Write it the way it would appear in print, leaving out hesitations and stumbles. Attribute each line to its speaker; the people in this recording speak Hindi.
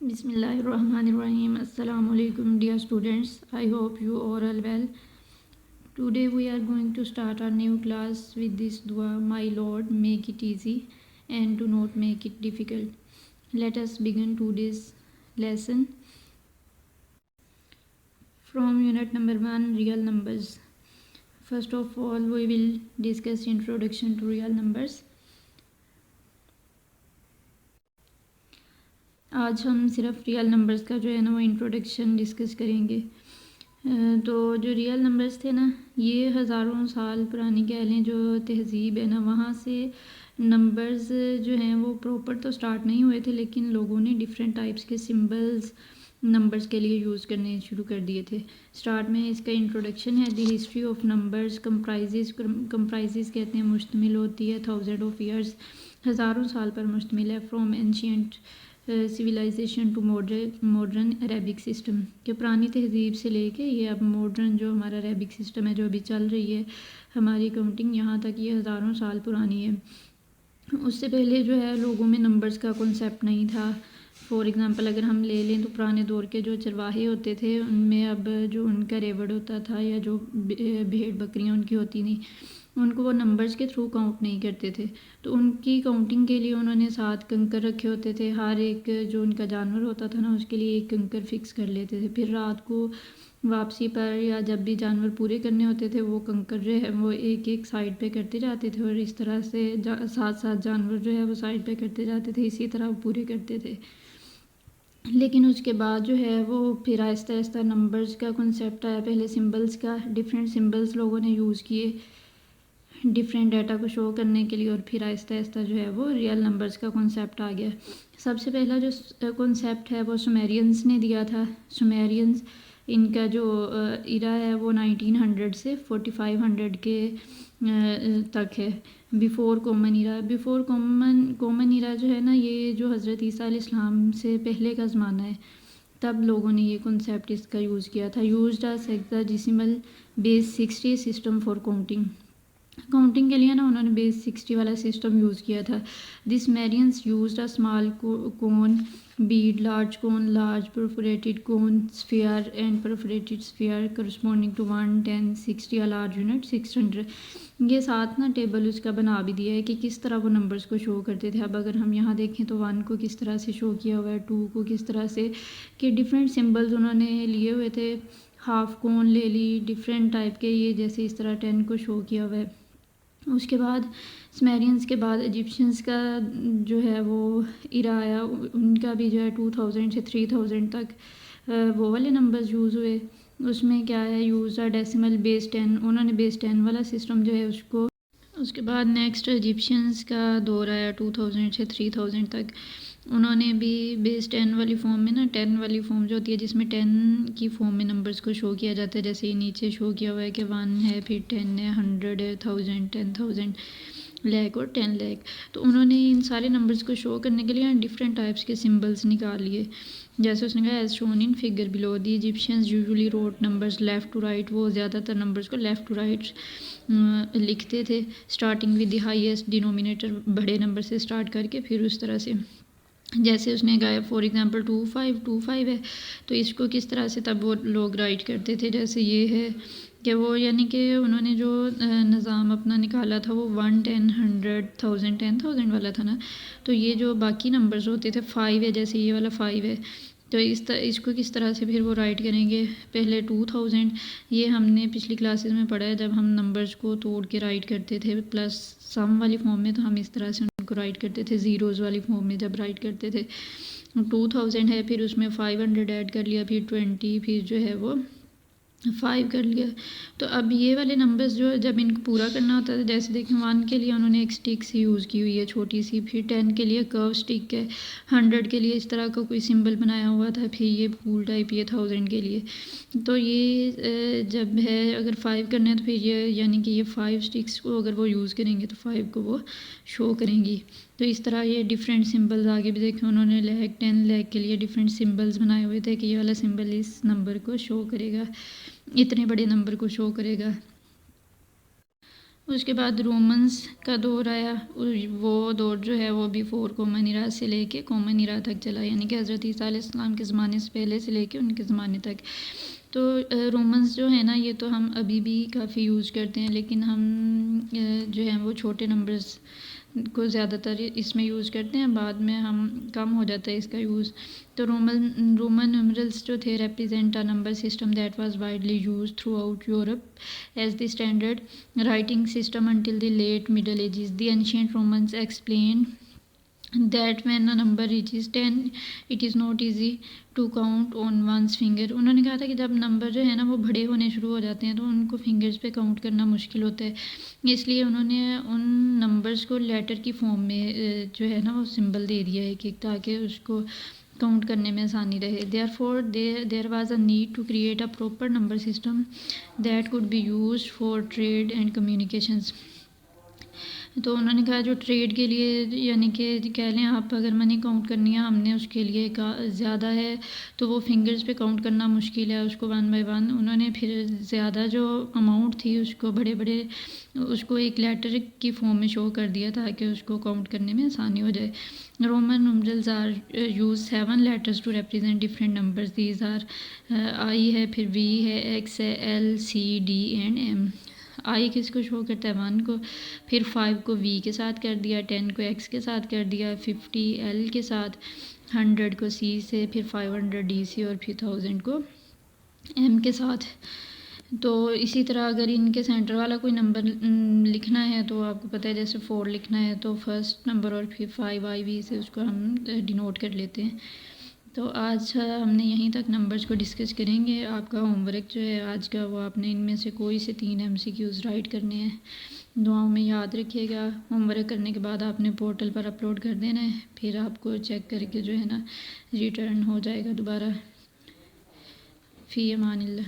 Speaker 1: Bismillahirrahmanirrahim. Assalamu alaikum, dear students. I hope you are all well. Today we are going to start our new class with this dua: My Lord, make it easy and do not make it difficult. Let us begin today's lesson from unit number 1, real numbers. First of all, we will discuss introduction to real numbers. आज हम सिर्फ रियल नंबर्स का जो है ना वो इंट्रोडक्शन डिस्कस करेंगे। तो जो रियल नंबर्स थे ना, ये हज़ारों साल पुरानी कह लें जो तहज़ीब है ना, वहाँ से नंबर्स जो हैं वो प्रॉपर तो स्टार्ट नहीं हुए थे, लेकिन लोगों ने डिफरेंट टाइप्स के सिंबल्स नंबर्स के लिए यूज़ करने शुरू कर दिए थे। स्टार्ट में इसका इंट्रोडक्शन है, the history of numbers comprises कहते हैं, मुश्तमिल होती है थाउजेंड ऑफ ईयर्स, हज़ारों साल पर मुश्तमिल है, from ancient civilization to modern Arabic system, के पुरानी तहज़ीब से लेके ये अब मॉडर्न जो हमारा अरेबिक सिस्टम है जो अभी चल रही है हमारी काउंटिंग, यहाँ तक ये हज़ारों साल पुरानी है। उससे पहले जो है लोगों में नंबर्स का कॉन्सेप्ट नहीं था। फॉर एग्ज़ाम्पल अगर हम ले लें तो पुराने दौर के जो चरवाहे होते थे उनमें अब जो उनका रेवड़ होता था या जो भेड़ बकरियाँ उनकी होती थी, उनको वो नंबर्स के थ्रू काउंट नहीं करते थे, तो उनकी काउंटिंग के लिए उन्होंने 7 कंकर रखे होते थे। हर एक जो उनका जानवर होता था ना उसके लिए एक कंकर फिक्स कर लेते थे, फिर रात को वापसी पर या जब भी जानवर पूरे करने होते थे वो कंकर जो है वो एक एक साइड पे करते जाते थे, और इस तरह से 7 जानवर जो है वो साइड पे करते जाते थे, इसी तरह वो पूरे करते थे। लेकिन उसके बाद जो है वो फिर आहिस्ता आहिस्ता नंबर्स का कॉन्सेप्ट आया। पहले सिंबल्स का, डिफरेंट सिंबल्स लोगों ने यूज़ किए डिफरेंट डाटा को शो करने के लिए, और फिर आहिस्ता आहिस्ता जो है वो रियल नंबर्स का कॉन्सेप्ट आ गया। सबसे पहला जो कॉन्सेप्ट है वो सुमेरियंस ने दिया था। सुमेरियंस, इनका जो इरा है वो 1900 से 4500 के तक है, बिफ़ोर कॉमन इरा। बिफ़ोर कॉमन इरा जो है ना, ये जो हज़रत ईसा अलैहिस्सलाम से पहले का ज़माना है, तब लोगों ने ये कॉन्सेप्ट इसका यूज़ किया था। Used as hexadecimal base 60 system for counting के लिए ना उन्होंने बेस 60 वाला सिस्टम यूज़ किया था। This Sumerians used a small cone bead, large cone, large perforated cone, sphere and perforated sphere corresponding to 1, 10, 60, a large unit 600। ये साथ ना टेबल उसका बना भी दिया है कि किस तरह वो नंबर्स को शो करते थे। अब अगर हम यहाँ देखें तो 1 को किस तरह से शो किया हुआ है, 2 को किस तरह से, कि डिफरेंट सिम्बल्स उन्होंने लिए हुए थे। हाफ कोन ले ली, डिफरेंट टाइप के, ये जैसे इस तरह 10 को शो किया हुआ है। उसके बाद सुमेरियंस के बाद इजिप्शियंस का जो है वो इरा आया, उनका भी जो है 2000 से 3000 तक वो वाले नंबर्स यूज़ हुए। उसमें क्या है, यूज़ आ डेसिमल बेस 10, उन्होंने बेस 10 वाला सिस्टम जो है उसको। उसके बाद नेक्स्ट इजिप्शियंस का दौर आया 2000 से 3000 तक, उन्होंने भी बेस 10 वाली फॉर्म में ना, 10 वाली फॉर्म जो होती है जिसमें 10 की फॉर्म में नंबर्स को शो किया जाता है, जैसे ये नीचे शो किया हुआ है कि 1 है, फिर 10 है, 100 है, 1000, 10,000, लाख और 10 लाख। तो उन्होंने इन सारे नंबर्स को शो करने के लिए डिफरेंट टाइप्स के सिंबल्स निकाल लिए। जैसे उसने कहा as shown in figure below, the Egyptians usually wrote numbers left to right, वो ज़्यादातर नंबर्स को लेफ़्ट टू राइट लिखते थे, starting with the highest denominator, बड़े नंबर से स्टार्ट करके फिर उस तरह से। जैसे उसने कहा फॉर एग्ज़ाम्पल 2525 है, तो इसको किस तरह से तब वो लोग राइट करते थे, जैसे ये है कि वो, यानी कि उन्होंने जो निज़ाम अपना निकाला था वो 1, 10, 100, 1000, 10,000 वाला था ना, तो ये जो बाकी नंबर्स होते थे 5 है, जैसे ये वाला 5 है, तो इसको किस तरह से फिर वो राइट करेंगे। पहले 2000, ये हमने पिछली क्लासेस में पढ़ा है, जब हम नंबर्स को तोड़ के राइट करते थे प्लस सम वाली फॉर्म में, तो हम इस तरह से उनको राइट करते थे, ज़ीरोज़ वाली फॉर्म में जब राइट करते थे। 2000 है, फिर उसमें 500 ऐड कर लिया, फिर 20, फिर जो है वो 5 कर लिया। तो अब ये वाले नंबर्स जो जब इनको पूरा करना होता है, जैसे देखें 1 के लिए उन्होंने एक स्टिक सी यूज़ की हुई है छोटी सी, फिर 10 के लिए कर्व स्टिक है, 100 के लिए इस तरह का कोई सिंबल बनाया हुआ था, फिर ये फूल टाइप, ये 1000 के लिए। तो ये जब है अगर 5 करना है तो फिर ये, यानी कि ये 5 स्टिक्स को अगर वो यूज़ करेंगे तो 5 को वो शो करेंगी। तो इस तरह ये डिफरेंट सिंबल्स आगे भी देखें उन्होंने लाख 10 लाख के लिए डिफरेंट सिंबल्स बनाए हुए थे कि ये वाला सिंबल इस नंबर को शो करेगा, इतने बड़े नंबर को शो करेगा। उसके बाद रोमन्स का दौर आया, वो दौर जो है वो भी 4 कॉमन इरा से लेके कॉमन इरा तक चला, यानी कि हज़रत ईसा अलैहिस्सलाम के ज़माने से पहले से लेके उनके ज़माने तक। तो रोमन्स जो है ना, ये तो हम अभी भी काफ़ी यूज़ करते हैं, लेकिन हम जो है वो छोटे नंबर्स को ज़्यादातर इसमें यूज़ करते हैं, बाद में हम कम हो जाता है इसका यूज़। तो रोमन न्यूमरल्स जो थे represent a number system that was widely used throughout Europe as the standard writing system until the late Middle Ages. The ancient Romans explained that when a number reaches 10 it is not easy to count on one's finger. उन्होंने कहा था कि जब नंबर जो है ना वो बड़े होने शुरू हो जाते हैं तो उनको फिंगर्स पे काउंट करना मुश्किल होता है, इसलिए उन्होंने उन नंबर्स को लेटर की फॉर्म में जो है ना वो सिंबल दे दिया है कि ताकि उसको काउंट करने में आसानी रहे. Therefore there was a need to create a proper number system that could be used for trade and communications. तो उन्होंने कहा जो ट्रेड के लिए, यानी कि कह लें आप अगर मनी काउंट करनी है हमने उसके लिए ज़्यादा है तो वो फिंगर्स पे काउंट करना मुश्किल है, उसको 1 बाय 1 उन्होंने फिर ज़्यादा जो अमाउंट थी उसको बड़े उसको एक लेटर की फॉर्म में शो कर दिया ताकि उसको काउंट करने में आसानी हो जाए. Roman numerals are use 7 letters to represent different numbers. These are I है, फिर वी है, एक्स है, L, C, D and M. I किसको शो करता है 1 को, फिर 5 को वी के साथ कर दिया, 10 को एक्स के साथ कर दिया, 50 एल के साथ, 100 को सी से, फिर 500 डी से और फिर 1000 को एम के साथ. तो इसी तरह अगर इनके सेंटर वाला कोई नंबर लिखना है तो आपको पता है जैसे 4 लिखना है तो फर्स्ट नंबर और फिर 5 आई वी से उसको हम डिनोट कर लेते हैं. तो आज हमने यहीं तक नंबर्स को डिस्कस करेंगे. आपका होमवर्क जो है आज का वो आपने इनमें से कोई से 3 MCQs राइट करने हैं. दुआओं में याद रखिएगा. होमवर्क करने के बाद आपने पोर्टल पर अपलोड कर देना है, फिर आपको चेक करके जो है ना रिटर्न हो जाएगा दोबारा. फ़ी अमानिल्लाह.